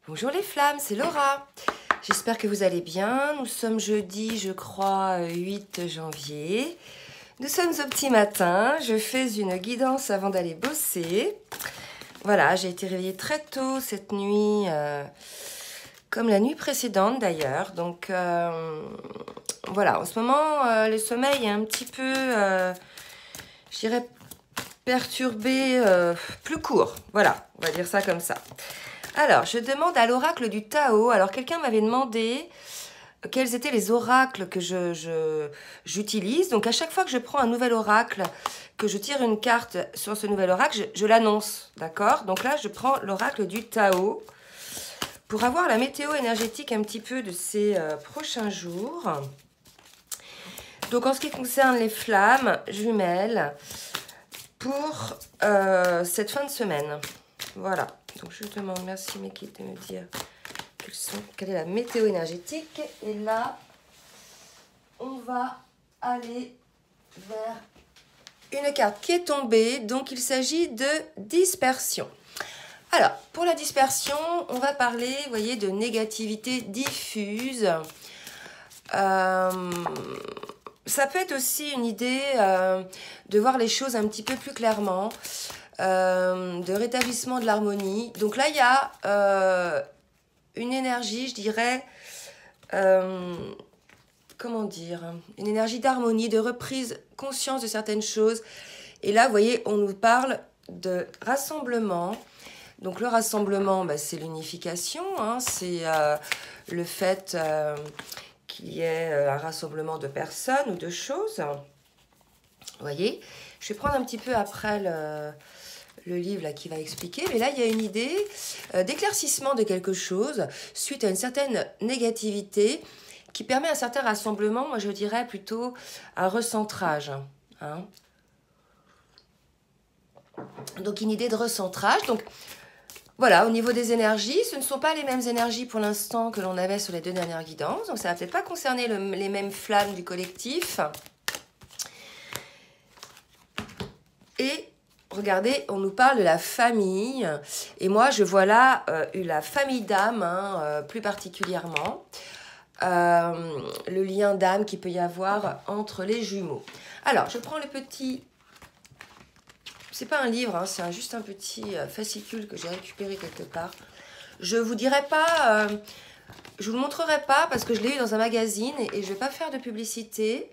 Bonjour les flammes, c'est Laura. J'espère que vous allez bien. Nous sommes jeudi, je crois, 8 janvier. Nous sommes au petit matin. Je fais une guidance avant d'aller bosser. Voilà, j'ai été réveillée très tôt cette nuit, comme la nuit précédente d'ailleurs. Donc voilà, en ce moment, le sommeil est un petit peu, je dirais, perturbé, plus court. Voilà, on va dire ça comme ça. Alors, je demande à l'oracle du Tao. Alors, quelqu'un m'avait demandé quels étaient les oracles que j'utilise. Donc, à chaque fois que je prends un nouvel oracle, que je tire une carte sur ce nouvel oracle, je l'annonce, d'accord? Donc là, je prends l'oracle du Tao pour avoir la météo énergétique un petit peu de ces prochains jours. Donc, en ce qui concerne les flammes jumelles, pour cette fin de semaine. Voilà. Donc, je demande, merci mes guides, de me dire quelle est la météo énergétique. Et là, on va aller vers une carte qui est tombée. Donc, il s'agit de dispersion. Alors, pour la dispersion, on va parler, vous voyez, de négativité diffuse. Ça peut être aussi une idée de voir les choses un petit peu plus clairement. De rétablissement de l'harmonie. Donc là, il y a une énergie, je dirais, comment dire, une énergie d'harmonie, de reprise conscience de certaines choses. Et là, vous voyez, on nous parle de rassemblement. Donc le rassemblement, bah, c'est l'unification, hein, c'est le fait qu'il y ait un rassemblement de personnes ou de choses. Vous voyez, je vais prendre un petit peu après le livre là, qui va expliquer. Mais là, il y a une idée d'éclaircissement de quelque chose suite à une certaine négativité qui permet un certain rassemblement. Moi, je dirais plutôt un recentrage. Hein. Donc, une idée de recentrage. Donc, voilà, au niveau des énergies, ce ne sont pas les mêmes énergies pour l'instant que l'on avait sur les deux dernières guidances. Donc, ça ne va peut-être pas concerner les mêmes flammes du collectif. Et regardez, on nous parle de la famille. Et moi, je vois là la famille d'âme, hein, plus particulièrement. Le lien d'âme qu'il peut y avoir entre les jumeaux. Alors, je prends le petit... C'est pas un livre, hein, c'est juste un petit fascicule que j'ai récupéré quelque part. Je vous dirai pas... je vous le montrerai pas parce que je l'ai eu dans un magazine et je vais pas faire de publicité.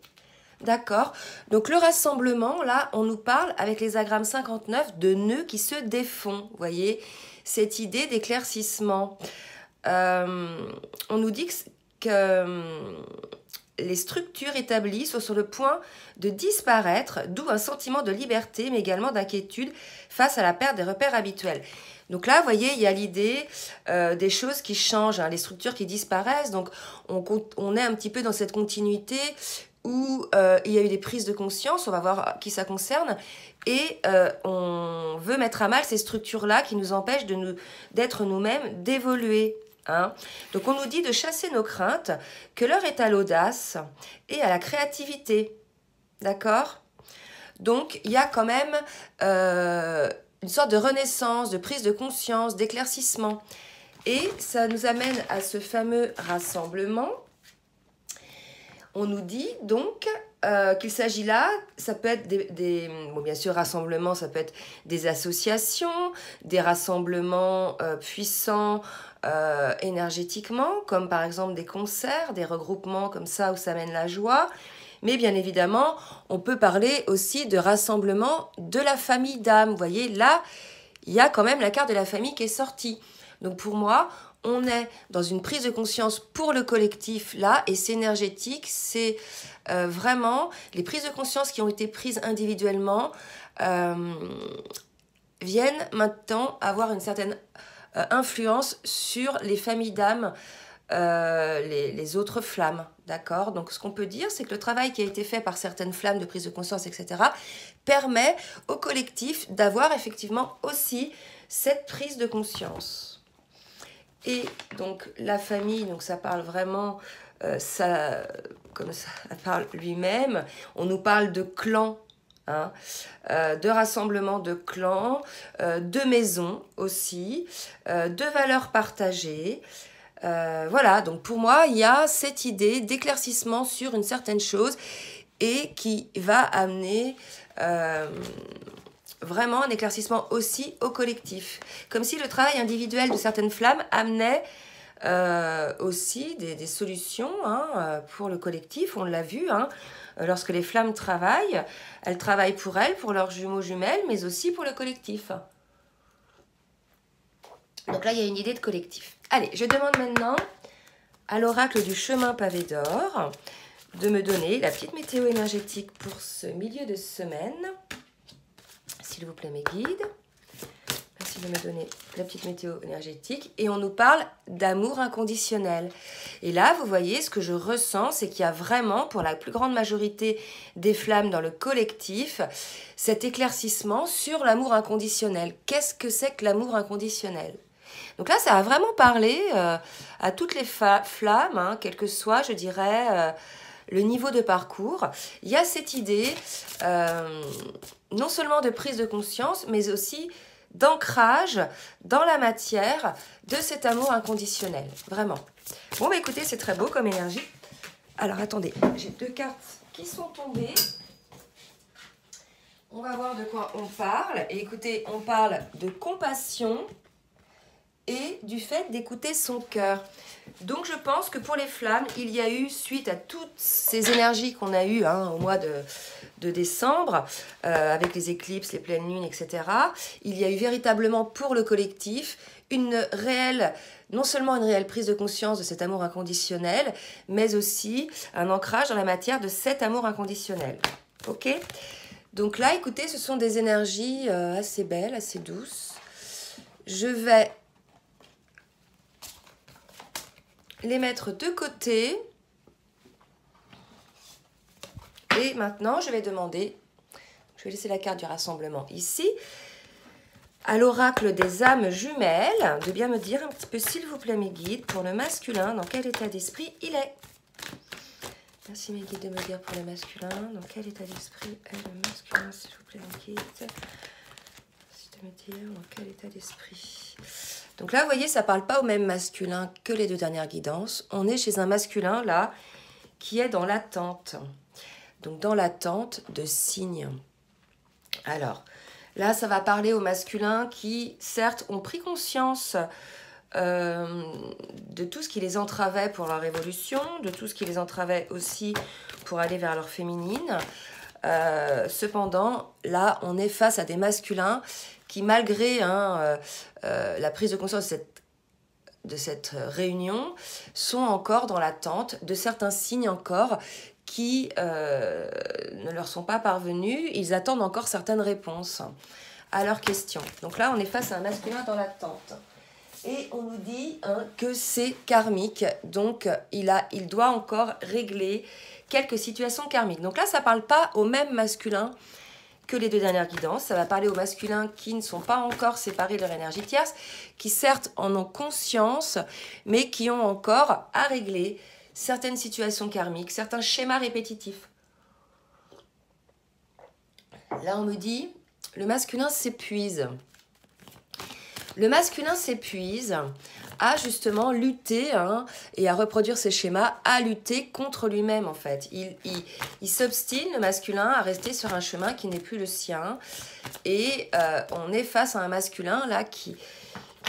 D'accord. Donc, le rassemblement, là, on nous parle, avec les agrammes 59, de nœuds qui se défont. Vous voyez, cette idée d'éclaircissement. On nous dit que les structures établies sont sur le point de disparaître, d'où un sentiment de liberté, mais également d'inquiétude face à la perte des repères habituels. Donc là, vous voyez, il y a l'idée des choses qui changent, hein, les structures qui disparaissent. Donc, on est un petit peu dans cette continuité où il y a eu des prises de conscience, on va voir qui ça concerne, et on veut mettre à mal ces structures-là qui nous empêchent d'être nous-mêmes, d'évoluer. Hein. Donc on nous dit de chasser nos craintes, que l'heure est à l'audace et à la créativité. D'accord ? Donc il y a quand même une sorte de renaissance, de prise de conscience, d'éclaircissement. Et ça nous amène à ce fameux rassemblement. On nous dit donc qu'il s'agit là, ça peut être bon, bien sûr, rassemblements, ça peut être des associations, des rassemblements puissants énergétiquement, comme par exemple des concerts, des regroupements comme ça où ça amène la joie. Mais bien évidemment, on peut parler aussi de rassemblement de la famille d'âme. Vous voyez, là, il y a quand même la carte de la famille qui est sortie. Donc pour moi, on est dans une prise de conscience pour le collectif là, et c'est énergétique, c'est vraiment les prises de conscience qui ont été prises individuellement viennent maintenant avoir une certaine influence sur les familles d'âmes, les autres flammes, d'accord? Donc ce qu'on peut dire, c'est que le travail qui a été fait par certaines flammes de prise de conscience, etc., permet au collectif d'avoir effectivement aussi cette prise de conscience. Et donc la famille, donc ça parle vraiment, comme ça parle lui-même. On nous parle de clan hein, de rassemblement de clans, de maisons aussi, de valeurs partagées. Voilà, donc pour moi, il y a cette idée d'éclaircissement sur une certaine chose et qui va amener vraiment un éclaircissement aussi au collectif. Comme si le travail individuel de certaines flammes amenait aussi des solutions hein, pour le collectif. On l'a vu, hein, lorsque les flammes travaillent, elles travaillent pour elles, pour leurs jumeaux jumelles, mais aussi pour le collectif. Donc là, il y a une idée de collectif. Allez, je demande maintenant à l'oracle du chemin pavé d'or de me donner la petite météo énergétique pour ce milieu de semaine. S'il vous plaît, mes guides. Merci de me donner la petite météo énergétique. Et on nous parle d'amour inconditionnel. Et là, vous voyez, ce que je ressens, c'est qu'il y a vraiment, pour la plus grande majorité des flammes dans le collectif, cet éclaircissement sur l'amour inconditionnel. Qu'est-ce que c'est que l'amour inconditionnel ? Donc là, ça a vraiment parlé à toutes les flammes, hein, quel que soit, je dirais, le niveau de parcours. Il y a cette idée, non seulement de prise de conscience, mais aussi d'ancrage dans la matière de cet amour inconditionnel. Vraiment. Bon, bah écoutez, c'est très beau comme énergie. Alors, attendez, j'ai 2 cartes qui sont tombées. On va voir de quoi on parle. Et écoutez, on parle de compassion et du fait d'écouter son cœur. Donc je pense que pour les flammes, il y a eu, suite à toutes ces énergies qu'on a eues hein, au mois de décembre, avec les éclipses, les pleines lunes, etc., il y a eu véritablement pour le collectif une réelle, non seulement une réelle prise de conscience de cet amour inconditionnel, mais aussi un ancrage dans la matière de cet amour inconditionnel. Ok ? Donc là, écoutez, ce sont des énergies assez belles, assez douces. Je vais les mettre de côté. Et maintenant, je vais demander, je vais laisser la carte du rassemblement ici, à l'oracle des âmes jumelles, de bien me dire un petit peu, s'il vous plaît, mes guides, pour le masculin, dans quel état d'esprit il est. Merci, mes guides, de me dire pour le masculin, dans quel état d'esprit est le masculin, s'il vous plaît, mes guides. Merci de me dire dans quel état d'esprit. Donc là, vous voyez, ça ne parle pas au même masculin que les 2 dernières guidances. On est chez un masculin, là, qui est dans l'attente. Donc, dans l'attente de signes. Alors, là, ça va parler aux masculins qui, certes, ont pris conscience de tout ce qui les entravait pour leur évolution, de tout ce qui les entravait aussi pour aller vers leur féminine. Cependant, là, on est face à des masculins qui, malgré la prise de conscience de cette réunion, sont encore dans l'attente de certains signes encore qui ne leur sont pas parvenus. Ils attendent encore certaines réponses à leurs questions. Donc là, on est face à un masculin dans l'attente. Et on nous dit que c'est karmique, donc il doit encore régler quelques situations karmiques. Donc là, ça ne parle pas au même masculin que les 2 dernières guidances. Ça va parler aux masculins qui ne sont pas encore séparés de leur énergie tierce, qui certes en ont conscience, mais qui ont encore à régler certaines situations karmiques, certains schémas répétitifs. Là, on me dit, le masculin s'épuise. Le masculin s'épuise à justement lutter et à reproduire ses schémas, à lutter contre lui-même en fait. Il s'obstine, le masculin, à rester sur un chemin qui n'est plus le sien. Et on est face à un masculin là qui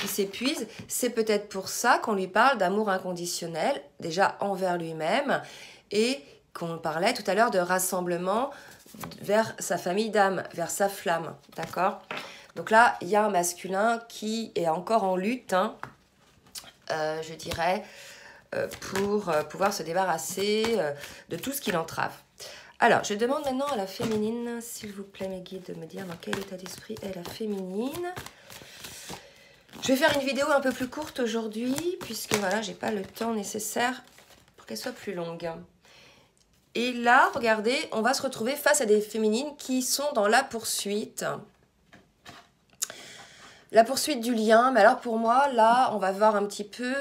s'épuise. C'est peut-être pour ça qu'on lui parle d'amour inconditionnel, déjà envers lui-même, et qu'on parlait tout à l'heure de rassemblement vers sa famille d'âme, vers sa flamme, d'accord ? Donc là, il y a un masculin qui est encore en lutte, je dirais, pour pouvoir se débarrasser de tout ce qui l'entrave. Alors, je demande maintenant à la féminine, s'il vous plaît, mes guides, de me dire dans quel état d'esprit est la féminine. Je vais faire une vidéo un peu plus courte aujourd'hui, puisque voilà, j'ai pas le temps nécessaire pour qu'elle soit plus longue. Et là, regardez, on va se retrouver face à des féminines qui sont dans la poursuite. La poursuite du lien, mais alors pour moi, là, on va voir un petit peu,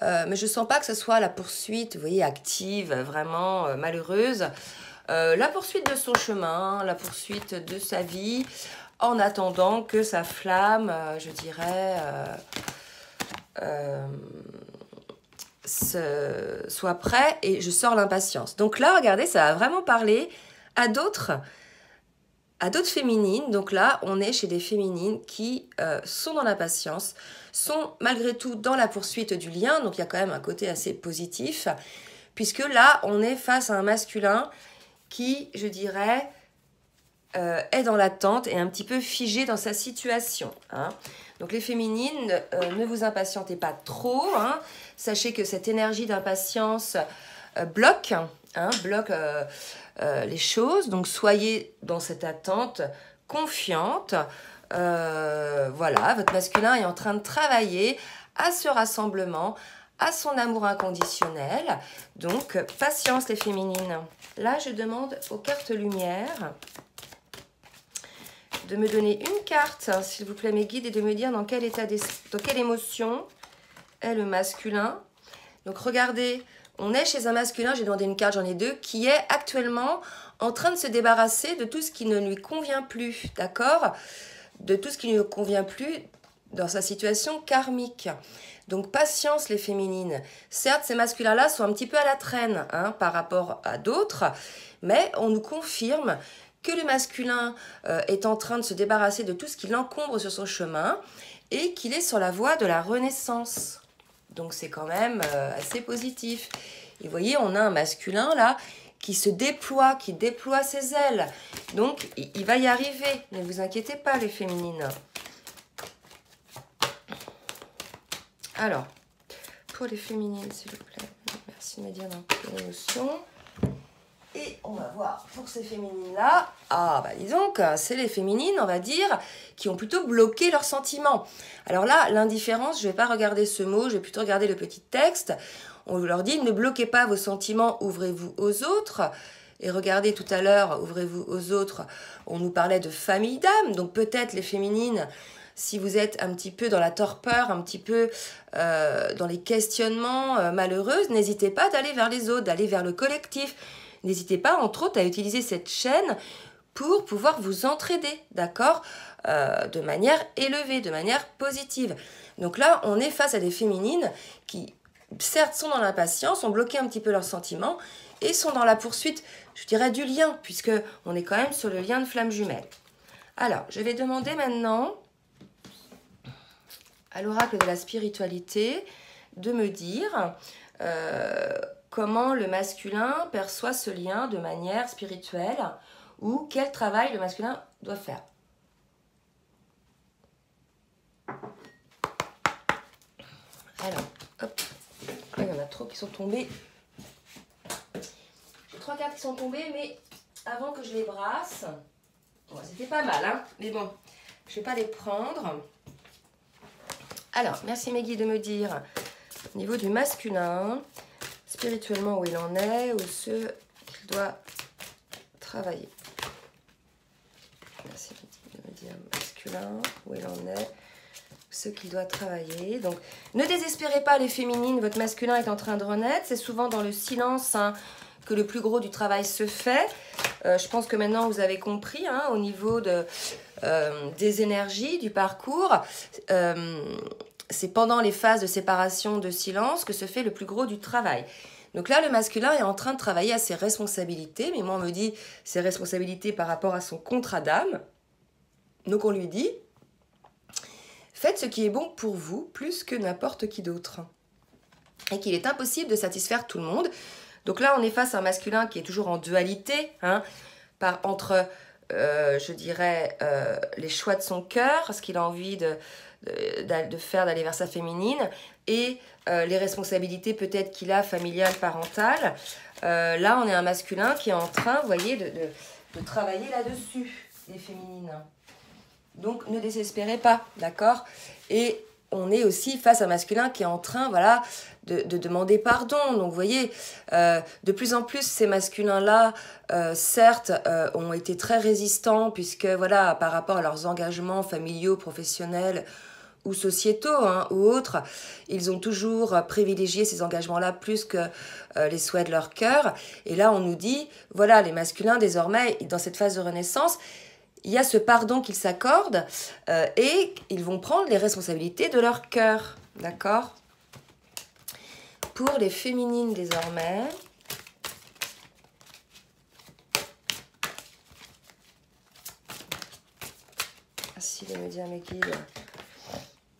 mais je ne sens pas que ce soit la poursuite, vous voyez, active, vraiment malheureuse. la poursuite de son chemin, la poursuite de sa vie, en attendant que sa flamme, je dirais, soit prêt, et je sors l'impatience. Donc là, regardez, ça va vraiment parler à d'autres féminines. Donc là, on est chez des féminines qui sont dans l'impatience, sont malgré tout dans la poursuite du lien. Donc il y a quand même un côté assez positif, puisque là, on est face à un masculin qui, je dirais, est dans l'attente et un petit peu figé dans sa situation. Hein. Donc les féminines, ne vous impatientez pas trop. Hein. Sachez que cette énergie d'impatience bloque les choses. Donc soyez dans cette attente confiante. Voilà, votre masculin est en train de travailler à ce rassemblement, à son amour inconditionnel. Donc patience les féminines. Là, je demande aux cartes lumière de me donner une carte, s'il vous plaît, mes guides, et de me dire dans quel état dans quelle émotion est le masculin. Donc regardez, on est chez un masculin, j'ai demandé une carte, j'en ai deux, qui est actuellement en train de se débarrasser de tout ce qui ne lui convient plus, d'accord? De tout ce qui ne lui convient plus dans sa situation karmique. Donc patience les féminines. Certes, ces masculins-là sont un petit peu à la traîne hein, par rapport à d'autres, mais on nous confirme que le masculin est en train de se débarrasser de tout ce qui l'encombre sur son chemin et qu'il est sur la voie de la renaissance. Donc c'est quand même assez positif. Et vous voyez, on a un masculin là qui se déploie, qui déploie ses ailes. Donc il va y arriver. Ne vous inquiétez pas les féminines. Alors, pour les féminines, s'il vous plaît. Merci de me dire dans quelle émotion. Et on va voir pour ces féminines-là. Ah, bah dis donc, c'est les féminines, on va dire, qui ont plutôt bloqué leurs sentiments. Alors là, l'indifférence, je ne vais pas regarder ce mot, je vais plutôt regarder le petit texte. On leur dit, ne bloquez pas vos sentiments, ouvrez-vous aux autres. Et regardez tout à l'heure, ouvrez-vous aux autres, on nous parlait de famille d'âme. Donc peut-être les féminines, si vous êtes un petit peu dans la torpeur, un petit peu dans les questionnements malheureux, n'hésitez pas d'aller vers les autres, d'aller vers le collectif. N'hésitez pas, entre autres, à utiliser cette chaîne pour pouvoir vous entraider, d'accord, de manière élevée, de manière positive. Donc là, on est face à des féminines qui, certes, sont dans l'impatience, ont bloqué un petit peu leurs sentiments et sont dans la poursuite, je dirais, du lien, puisqu'on est quand même sur le lien de flamme jumelle. Alors, je vais demander maintenant à l'oracle de la spiritualité de me dire comment le masculin perçoit ce lien de manière spirituelle ou quel travail le masculin doit faire. Alors, hop, là, il y en a trop qui sont tombés. J'ai 3 cartes qui sont tombées, mais avant que je les brasse, bon, c'était pas mal, hein, mais bon, je ne vais pas les prendre. Alors, merci Meggy de me dire, au niveau du masculin, spirituellement où il en est, ou ce qu'il doit travailler. Merci de me dire masculin, où il en est, ce qu'il doit travailler. Donc, ne désespérez pas les féminines, votre masculin est en train de renaître. C'est souvent dans le silence hein, que le plus gros du travail se fait. Je pense que maintenant vous avez compris hein, au niveau des énergies, du parcours. C'est pendant les phases de séparation, de silence, que se fait le plus gros du travail. Donc là, le masculin est en train de travailler à ses responsabilités, mais moi, on me dit ses responsabilités par rapport à son contrat d'âme. Donc on lui dit, faites ce qui est bon pour vous, plus que n'importe qui d'autre. Et qu'il est impossible de satisfaire tout le monde. Donc là, on est face à un masculin qui est toujours en dualité, hein, entre, je dirais, les choix de son cœur, ce qu'il a envie de faire, d'aller vers sa féminine, et les responsabilités peut-être qu'il a familiales, parentales. Là, on est un masculin qui est en train, vous voyez, de travailler là-dessus, les féminines. Donc, ne désespérez pas, d'accord? Et on est aussi face à un masculin qui est en train, voilà, de demander pardon. Donc, vous voyez, de plus en plus, ces masculins-là, certes, ont été très résistants, puisque, voilà, par rapport à leurs engagements familiaux, professionnels, ou sociétaux hein, ou autres, ils ont toujours privilégié ces engagements-là plus que les souhaits de leur cœur. Et là, on nous dit, voilà, les masculins, désormais, dans cette phase de renaissance, il y a ce pardon qu'ils s'accordent et ils vont prendre les responsabilités de leur cœur. D'accord? Pour les féminines, désormais... Merci de me dire mes guides.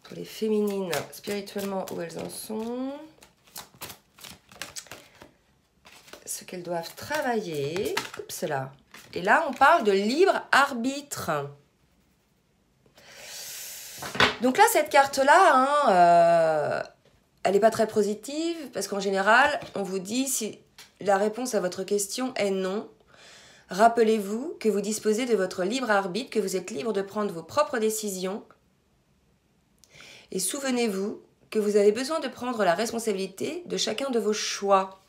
Pour les féminines, spirituellement, où elles en sont. Ce qu'elles doivent travailler. Oups là. Et là, on parle de libre arbitre. Donc là, cette carte-là, elle n'est pas très positive parce qu'en général, on vous dit si la réponse à votre question est non. Rappelez-vous que vous disposez de votre libre arbitre, que vous êtes libre de prendre vos propres décisions. Et souvenez-vous que vous avez besoin de prendre la responsabilité de chacun de vos choix.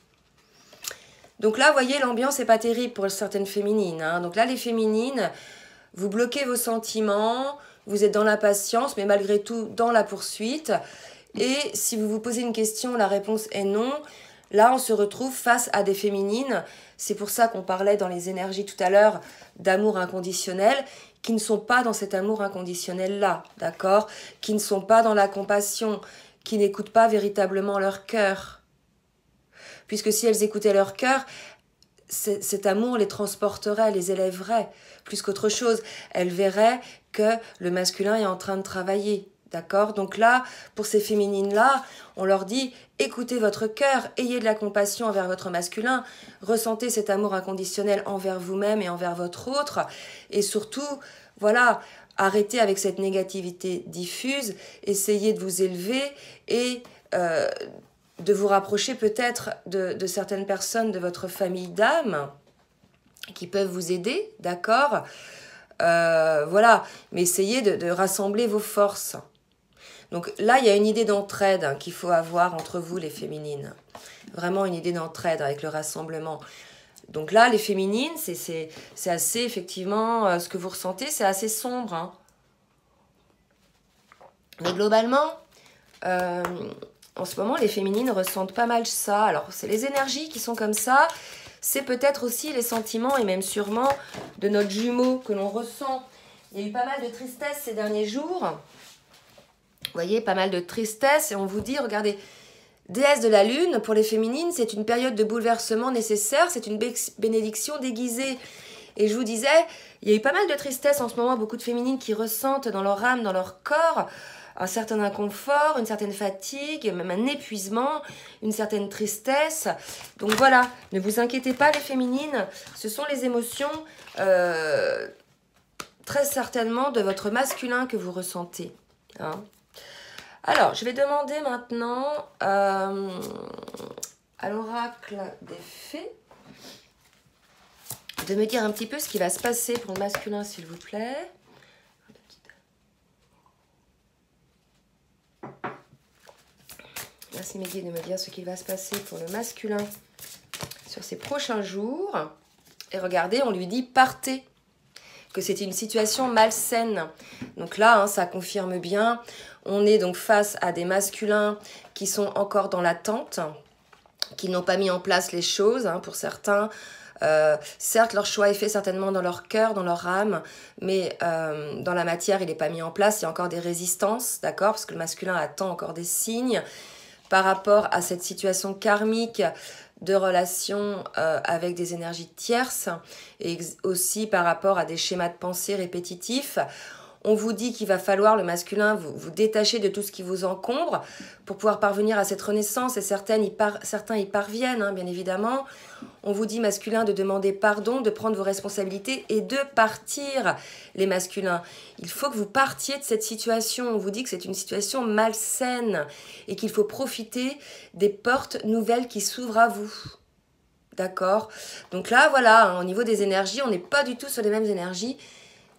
Donc là, vous voyez, l'ambiance n'est pas terrible pour certaines féminines. Hein. Donc là, les féminines, vous bloquez vos sentiments, vous êtes dans l'impatience, mais malgré tout dans la poursuite. Et si vous vous posez une question, la réponse est non. Là, on se retrouve face à des féminines. C'est pour ça qu'on parlait dans les énergies tout à l'heure d'amour inconditionnel, qui ne sont pas dans cet amour inconditionnel-là, d'accord? Qui ne sont pas dans la compassion, qui n'écoutent pas véritablement leur cœur. Puisque si elles écoutaient leur cœur, cet amour les transporterait, les élèverait, plus qu'autre chose. Elles verraient que le masculin est en train de travailler. D'accord? Donc là, pour ces féminines-là, on leur dit, écoutez votre cœur, ayez de la compassion envers votre masculin, ressentez cet amour inconditionnel envers vous-même et envers votre autre, et surtout, voilà, arrêtez avec cette négativité diffuse, essayez de vous élever et de vous rapprocher peut-être de certaines personnes de votre famille d'âme qui peuvent vous aider, d'accord? Voilà, mais essayez de rassembler vos forces. Donc là, il y a une idée d'entraide hein, qu'il faut avoir entre vous, les féminines. Vraiment une idée d'entraide avec le rassemblement. Donc là, les féminines, c'est assez, effectivement, ce que vous ressentez, c'est assez sombre. Hein. Mais globalement, en ce moment, les féminines ressentent pas mal ça. Alors, c'est les énergies qui sont comme ça. C'est peut-être aussi les sentiments et même sûrement de notre jumeau que l'on ressent. Il y a eu pas mal de tristesse ces derniers jours. Vous voyez, pas mal de tristesse. Et on vous dit, regardez, déesse de la lune, pour les féminines, c'est une période de bouleversement nécessaire. C'est une bénédiction déguisée. Et je vous disais, il y a eu pas mal de tristesse en ce moment. Beaucoup de féminines qui ressentent dans leur âme, dans leur corps, un certain inconfort, une certaine fatigue, même un épuisement, une certaine tristesse. Donc voilà, ne vous inquiétez pas les féminines, ce sont les émotions très certainement de votre masculin que vous ressentez. Hein. Alors, je vais demander maintenant à l'oracle des fées de me dire un petit peu ce qui va se passer pour le masculin, s'il vous plaît. Merci mes guides de me dire ce qui va se passer pour le masculin sur ces prochains jours. Et regardez, on lui dit partez, que c'est une situation malsaine. Donc là, hein, ça confirme bien. On est donc face à des masculins qui sont encore dans l'attente, qui n'ont pas mis en place les choses hein, pour certains. Certes, leur choix est fait certainement dans leur cœur, dans leur âme, mais dans la matière, il n'est pas mis en place. Il y a encore des résistances, d'accord? Parce que le masculin attend encore des signes par rapport à cette situation karmique de relation avec des énergies tierces et aussi par rapport à des schémas de pensée répétitifs. On vous dit qu'il va falloir, le masculin, vous détacher de tout ce qui vous encombre pour pouvoir parvenir à cette renaissance. Et certains y parviennent, hein, bien évidemment. On vous dit, masculin, de demander pardon, de prendre vos responsabilités et de partir, les masculins. Il faut que vous partiez de cette situation. On vous dit que c'est une situation malsaine et qu'il faut profiter des portes nouvelles qui s'ouvrent à vous. D'accord? Donc là, voilà, hein, au niveau des énergies, on n'est pas du tout sur les mêmes énergies.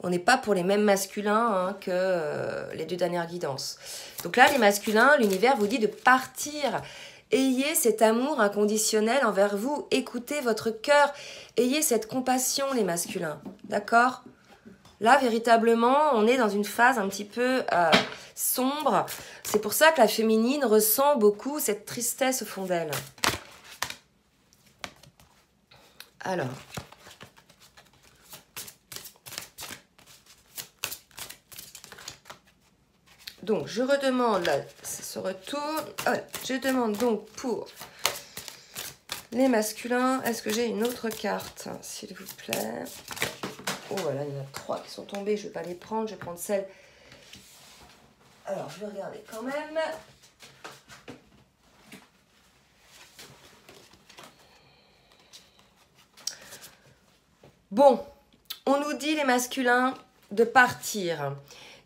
On n'est pas pour les mêmes masculins hein, que les deux dernières guidances. Donc là, les masculins, l'univers vous dit de partir. Ayez cet amour inconditionnel envers vous. Écoutez votre cœur. Ayez cette compassion, les masculins. D'accord? Là, véritablement, on est dans une phase un petit peu sombre. C'est pour ça que la féminine ressent beaucoup cette tristesse au fond d'elle. Alors. Donc, je redemande, là, ça se retourne. Voilà, je demande donc pour les masculins, est-ce que j'ai une autre carte, s'il vous plaît? Oh, voilà, il y en a 3 qui sont tombées, je ne vais pas les prendre, je vais prendre celle. Alors, je vais regarder quand même. Bon, on nous dit, les masculins, de partir.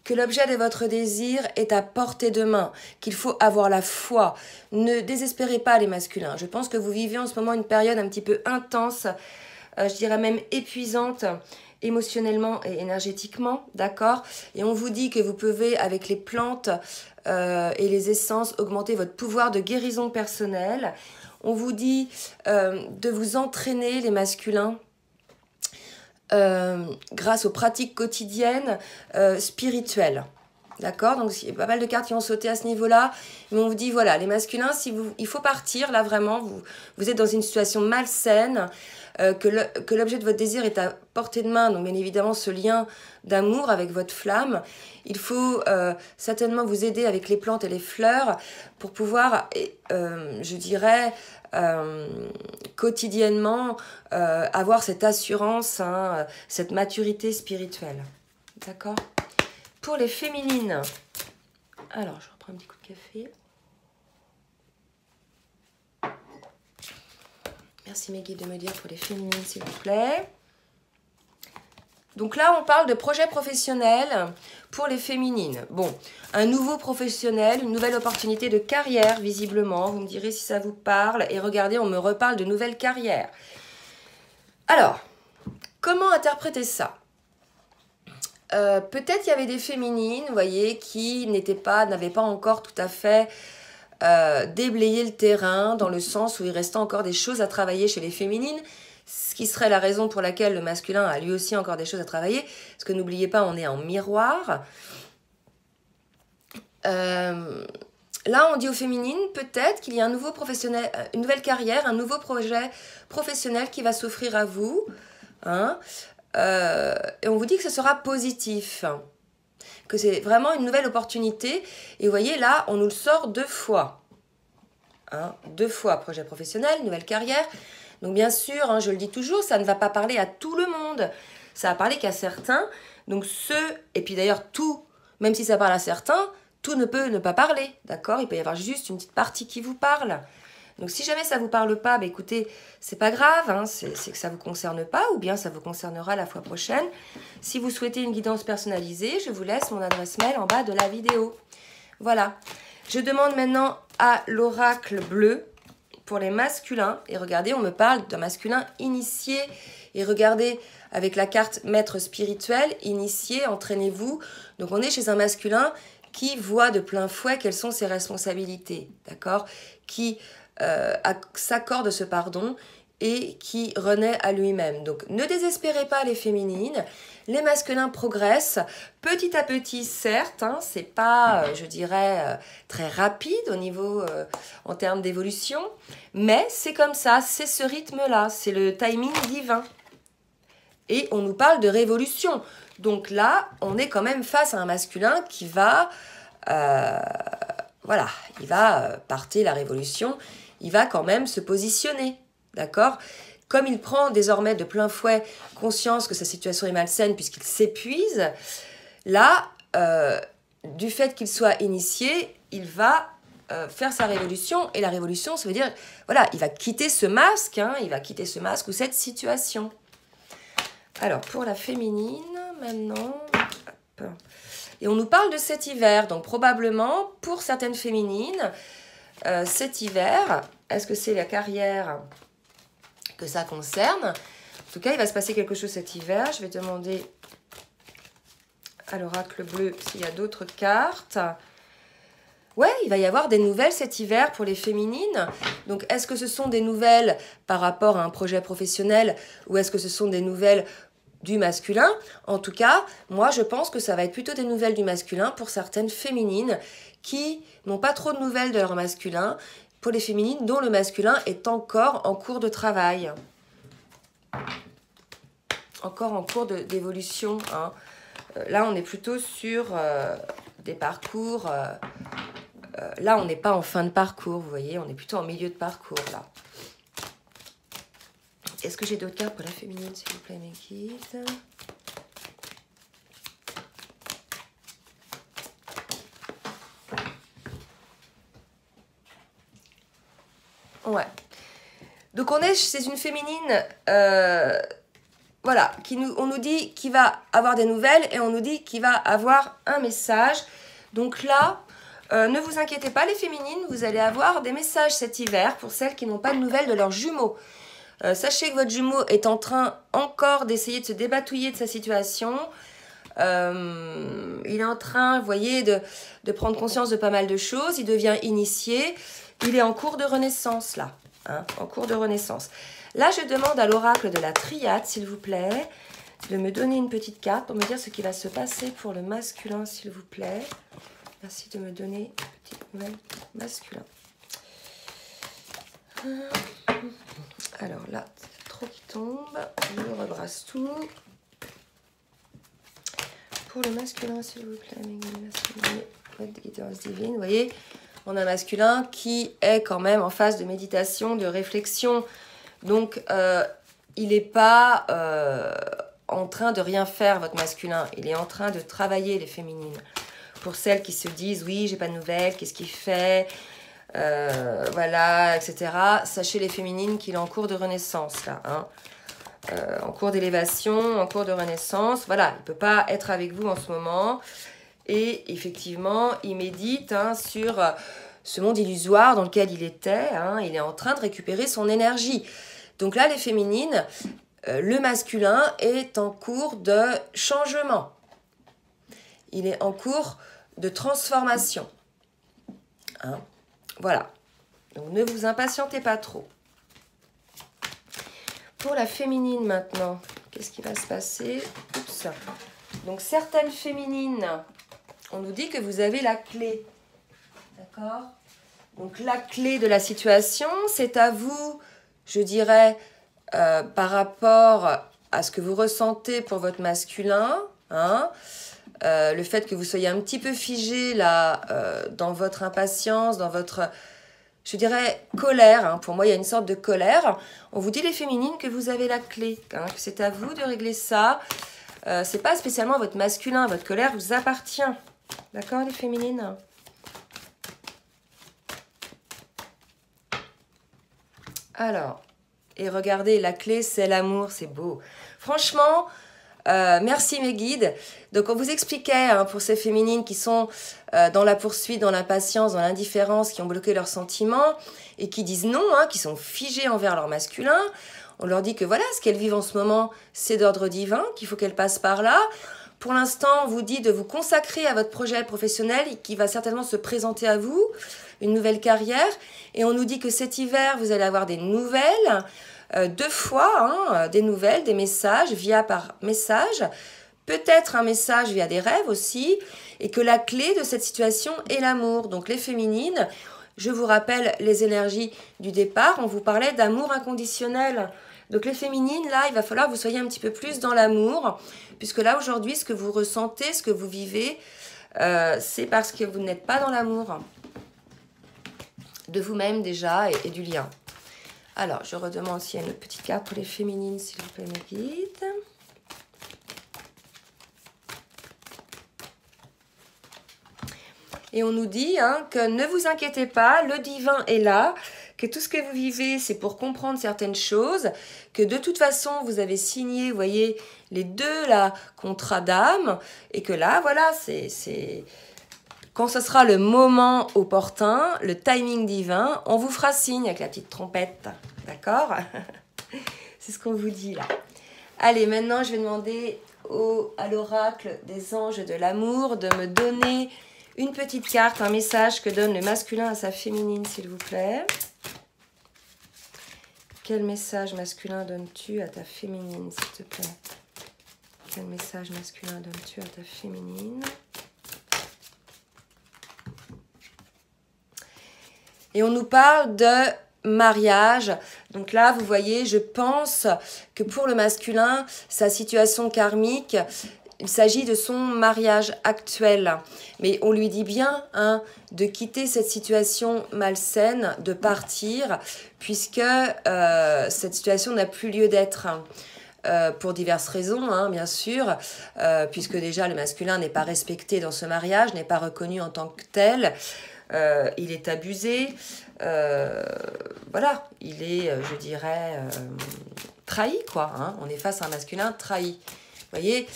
Que l'objet de votre désir est à portée de main, qu'il faut avoir la foi. Ne désespérez pas les masculins. Je pense que vous vivez en ce moment une période un petit peu intense, je dirais même épuisante, émotionnellement et énergétiquement, d'accord? Et on vous dit que vous pouvez, avec les plantes et les essences, augmenter votre pouvoir de guérison personnelle. On vous dit de vous entraîner, les masculins, grâce aux pratiques quotidiennes spirituelles. D'accord? Donc, il y a pas mal de cartes qui ont sauté à ce niveau-là. Mais on vous dit, voilà, les masculins, il faut partir, là, vraiment, vous êtes dans une situation malsaine, que l'objet de votre désir est à portée de main. Donc, bien évidemment, ce lien d'amour avec votre flamme. Il faut certainement vous aider avec les plantes et les fleurs pour pouvoir, je dirais, quotidiennement avoir cette assurance, hein, cette maturité spirituelle. D'accord? Pour les féminines, alors je reprends un petit coup de café. Merci mes guides de me dire pour les féminines, s'il vous plaît. Donc là, on parle de projet professionnel pour les féminines. Bon, un nouveau professionnel, une nouvelle opportunité de carrière, visiblement. Vous me direz si ça vous parle. Et regardez, on me reparle de nouvelles carrières. Alors, comment interpréter ça? Peut-être il y avait des féminines, vous voyez, qui n'avaient pas encore tout à fait déblayé le terrain, dans le sens où il restait encore des choses à travailler chez les féminines, ce qui serait la raison pour laquelle le masculin a lui aussi encore des choses à travailler, parce que n'oubliez pas, on est en miroir. Là, on dit aux féminines, peut-être qu'il y a un nouveau professionnel, une nouvelle carrière, un nouveau projet professionnel qui va s'offrir à vous, hein. Et on vous dit que ce sera positif, que c'est vraiment une nouvelle opportunité. Et vous voyez, là, on nous le sort 2 fois. Hein, 2 fois, projet professionnel, nouvelle carrière. Donc bien sûr, hein, je le dis toujours, ça ne va pas parler à tout le monde. Ça va parler qu'à certains. Donc et puis d'ailleurs tout, même si ça parle à certains, tout ne peut ne pas parler, d'accord? Il peut y avoir juste une petite partie qui vous parle. Donc si jamais ça ne vous parle pas, bah, écoutez, c'est pas grave, hein, c'est que ça ne vous concerne pas, ou bien ça vous concernera la fois prochaine. Si vous souhaitez une guidance personnalisée, je vous laisse mon adresse mail en bas de la vidéo. Voilà. Je demande maintenant à l'oracle bleu pour les masculins. Et regardez, on me parle d'un masculin initié. Et regardez, avec la carte maître spirituel, initié, entraînez-vous. Donc on est chez un masculin qui voit de plein fouet quelles sont ses responsabilités, d'accord? Qui s'accorde ce pardon et qui renaît à lui-même. Donc ne désespérez pas les féminines, les masculins progressent petit à petit, certes, hein, c'est pas, je dirais, très rapide au niveau, en termes d'évolution, mais c'est comme ça, c'est ce rythme-là, c'est le timing divin. Et on nous parle de révolution. Donc là, on est quand même face à un masculin qui va, voilà, il va porter la révolution, il va quand même se positionner, d'accord? Comme il prend désormais de plein fouet conscience que sa situation est malsaine puisqu'il s'épuise, là, du fait qu'il soit initié, il va faire sa révolution. Et la révolution, ça veut dire, voilà, il va quitter ce masque, hein, il va quitter ce masque ou cette situation. Alors, pour la féminine, maintenant, hop. Et on nous parle de cet hiver, donc probablement, pour certaines féminines, cet hiver, est-ce que c'est la carrière que ça concerne? En tout cas, il va se passer quelque chose cet hiver. Je vais demander à l'oracle bleu s'il y a d'autres cartes. Ouais, il va y avoir des nouvelles cet hiver pour les féminines. Donc, est-ce que ce sont des nouvelles par rapport à un projet professionnel ou est-ce que ce sont des nouvelles du masculin. En tout cas, moi, je pense que ça va être plutôt des nouvelles du masculin pour certaines féminines qui n'ont pas trop de nouvelles de leur masculin, pour les féminines dont le masculin est encore en cours de travail. Encore en cours d'évolution. Hein. Là, on est plutôt sur des parcours. Là, on n'est pas en fin de parcours, vous voyez. On est plutôt en milieu de parcours, là. Est-ce que j'ai d'autres cartes pour la féminine, s'il vous plaît, mes guides? Ouais. Donc, c'est une féminine... voilà, on nous dit qu'il va avoir des nouvelles et on nous dit qu'il va avoir un message. Donc là, ne vous inquiétez pas les féminines, vous allez avoir des messages cet hiver pour celles qui n'ont pas de nouvelles de leurs jumeaux. Sachez que votre jumeau est en train encore d'essayer de se débatouiller de sa situation. Il est en train, vous voyez, de prendre conscience de pas mal de choses. Il devient initié. Il est en cours de renaissance là, hein, en cours de renaissance. Là, je demande à l'oracle de la triade, s'il vous plaît, de me donner une petite carte pour me dire ce qui va se passer pour le masculin, s'il vous plaît. Merci de me donner une petite nouvelle masculin. Alors là, c'est trop qui tombe. Je rebrasse tout. Pour le masculin, s'il vous plaît, votre guidance divine. Vous voyez, on a un masculin qui est quand même en phase de méditation, de réflexion. Donc, il n'est pas en train de rien faire, votre masculin. Il est en train de travailler, les féminines. Pour celles qui se disent, oui, j'ai pas de nouvelles, qu'est-ce qu'il fait, voilà, etc. Sachez, les féminines, qu'il est en cours de renaissance, là. Hein. En cours d'élévation, en cours de renaissance. Voilà, il ne peut pas être avec vous en ce moment. Et effectivement, il médite hein, sur ce monde illusoire dans lequel il était. Hein. Il est en train de récupérer son énergie. Donc là, les féminines, le masculin est en cours de changement. Il est en cours de transformation. Hein. Voilà. Donc ne vous impatientez pas trop. Pour la féminine maintenant, qu'est-ce qui va se passer? Oups. Donc certaines féminines, on nous dit que vous avez la clé. D'accord? Donc la clé de la situation, c'est à vous, je dirais, par rapport à ce que vous ressentez pour votre masculin, hein, le fait que vous soyez un petit peu figé là, dans votre impatience, dans votre... je dirais colère, hein. Pour moi il y a une sorte de colère. On vous dit les féminines que vous avez la clé, hein, que c'est à vous de régler ça. C'est pas spécialement votre masculin, votre colère vous appartient. D'accord les féminines? Alors, et regardez, la clé c'est l'amour, c'est beau. Franchement, merci mes guides. Donc on vous expliquait hein, pour ces féminines qui sont dans la poursuite, dans l'impatience, dans l'indifférence, qui ont bloqué leurs sentiments et qui disent non, hein, qui sont figées envers leur masculin. On leur dit que voilà, ce qu'elles vivent en ce moment, c'est d'ordre divin, qu'il faut qu'elles passent par là. Pour l'instant, on vous dit de vous consacrer à votre projet professionnel qui va certainement se présenter à vous, une nouvelle carrière. Et on nous dit que cet hiver, vous allez avoir des nouvelles, 2 fois, hein, des nouvelles, des messages, par message, peut-être un message via des rêves aussi, et que la clé de cette situation est l'amour. Donc les féminines, je vous rappelle les énergies du départ, on vous parlait d'amour inconditionnel. Donc les féminines, là, il va falloir que vous soyez un petit peu plus dans l'amour, puisque là, aujourd'hui, ce que vous ressentez, ce que vous vivez, c'est parce que vous n'êtes pas dans l'amour de vous-même déjà et du lien. Alors, je redemande s'il y a une petite carte pour les féminines, s'il vous plaît, mes guides. Et on nous dit hein, que ne vous inquiétez pas, le divin est là, que tout ce que vous vivez, c'est pour comprendre certaines choses, que de toute façon, vous avez signé, vous voyez, les 2 là, contrats d'âme, et que là, voilà, c'est... Quand ce sera le moment opportun, le timing divin, on vous fera signe avec la petite trompette. D'accord? C'est ce qu'on vous dit là. Allez, maintenant, je vais demander à l'oracle des anges de l'amour de me donner une petite carte, un message que donne le masculin à sa féminine, s'il vous plaît. Quel message masculin donnes-tu à ta féminine, s'il te plaît? Quel message masculin donnes-tu à ta féminine? Et on nous parle de mariage. Donc là, vous voyez, je pense que pour le masculin, sa situation karmique, il s'agit de son mariage actuel. Mais on lui dit bien de quitter cette situation malsaine, de partir, puisque cette situation n'a plus lieu d'être. Pour diverses raisons, bien sûr, puisque déjà le masculin n'est pas respecté dans ce mariage, n'est pas reconnu en tant que tel. Il est abusé, voilà, il est, je dirais, trahi, quoi. On est face à un masculin trahi. Vous voyez,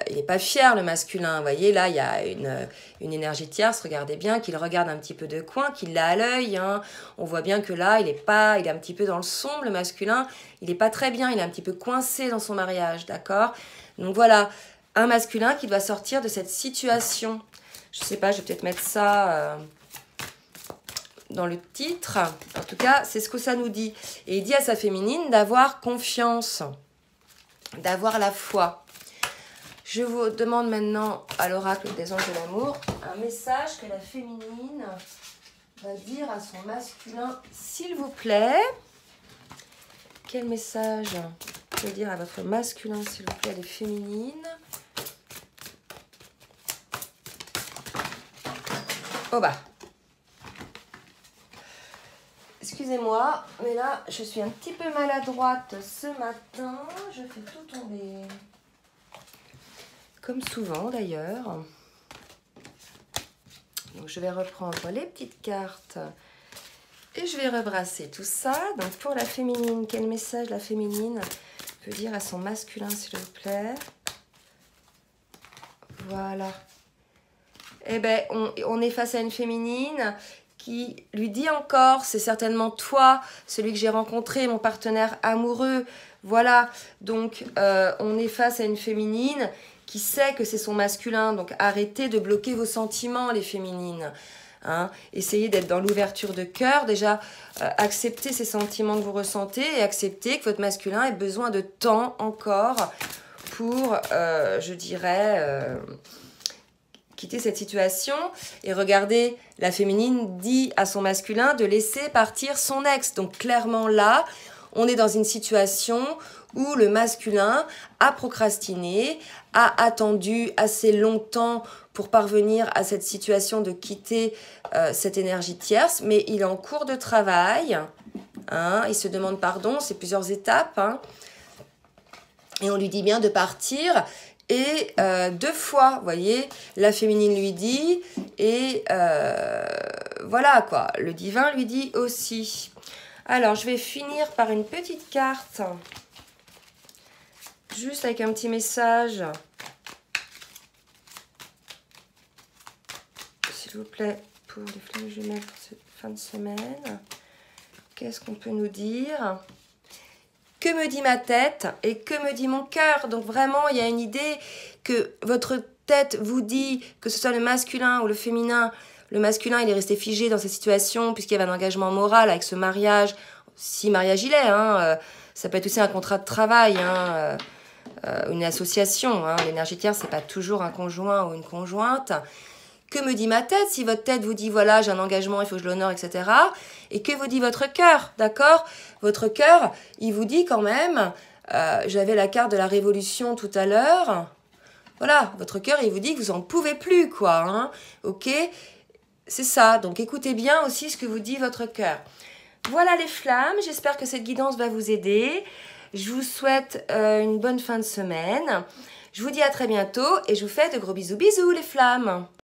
il n'est pas fier, le masculin. Vous voyez, là, il y a une énergie tierce, regardez bien, qu'il regarde un petit peu de coin, qu'il l'a à l'œil. On voit bien que là, il est un petit peu dans le sombre, le masculin. Il n'est pas très bien, il est un petit peu coincé dans son mariage, d'accord? Donc voilà, un masculin qui doit sortir de cette situation. Je sais pas, je vais peut-être mettre ça dans le titre. En tout cas, c'est ce que ça nous dit. Et il dit à sa féminine d'avoir confiance, d'avoir la foi. Je vous demande maintenant à l'oracle des anges de l'amour un message que la féminine va dire à son masculin, s'il vous plaît. Quel message peut dire à votre masculin, s'il vous plaît, les féminines? Oh bah. Excusez-moi, mais là, je suis un petit peu maladroite ce matin. Je fais tout tomber. Comme souvent, d'ailleurs. Donc, je vais reprendre les petites cartes. Et je vais rebrasser tout ça. Donc, pour la féminine, quel message la féminine peut dire à son masculin, s'il vous plaît? Voilà. Eh bien, on est face à une féminine qui lui dit encore, c'est certainement toi, celui que j'ai rencontré, mon partenaire amoureux. Voilà, donc on est face à une féminine qui sait que c'est son masculin. Donc arrêtez de bloquer vos sentiments, les féminines. Essayez d'être dans l'ouverture de cœur. Déjà, acceptez ces sentiments que vous ressentez et acceptez que votre masculin ait besoin de temps encore pour, je dirais... quitter cette situation. Et regardez, la féminine dit à son masculin de laisser partir son ex. Donc clairement là, on est dans une situation où le masculin a procrastiné, a attendu assez longtemps pour parvenir à cette situation de quitter cette énergie tierce, mais il est en cours de travail. Il se demande pardon, c'est plusieurs étapes. Et on lui dit bien de partir. Et 2 fois, vous voyez, la féminine lui dit, et voilà quoi, le divin lui dit aussi. Alors, je vais finir par une petite carte, juste avec un petit message. S'il vous plaît, pour les flammes jumelles pour cette fin de semaine, qu'est-ce qu'on peut nous dire ? Que me dit ma tête et que me dit mon cœur? Donc vraiment, il y a une idée que votre tête vous dit, que ce soit le masculin ou le féminin. Le masculin, il est resté figé dans cette situation puisqu'il y avait un engagement moral avec ce mariage. Si mariage il est, ça peut être aussi un contrat de travail, une association. L'énergie tierce, c'est pas toujours un conjoint ou une conjointe. Que me dit ma tête? Si votre tête vous dit, voilà, j'ai un engagement, il faut que je l'honore, etc. Et que vous dit votre cœur, d'accord? Votre cœur, il vous dit quand même, j'avais la carte de la révolution tout à l'heure. Voilà, votre cœur, il vous dit que vous n'en pouvez plus, quoi. Ok? C'est ça. Donc, écoutez bien aussi ce que vous dit votre cœur. Voilà les flammes. J'espère que cette guidance va vous aider. Je vous souhaite une bonne fin de semaine. Je vous dis à très bientôt et je vous fais de gros bisous, bisous les flammes.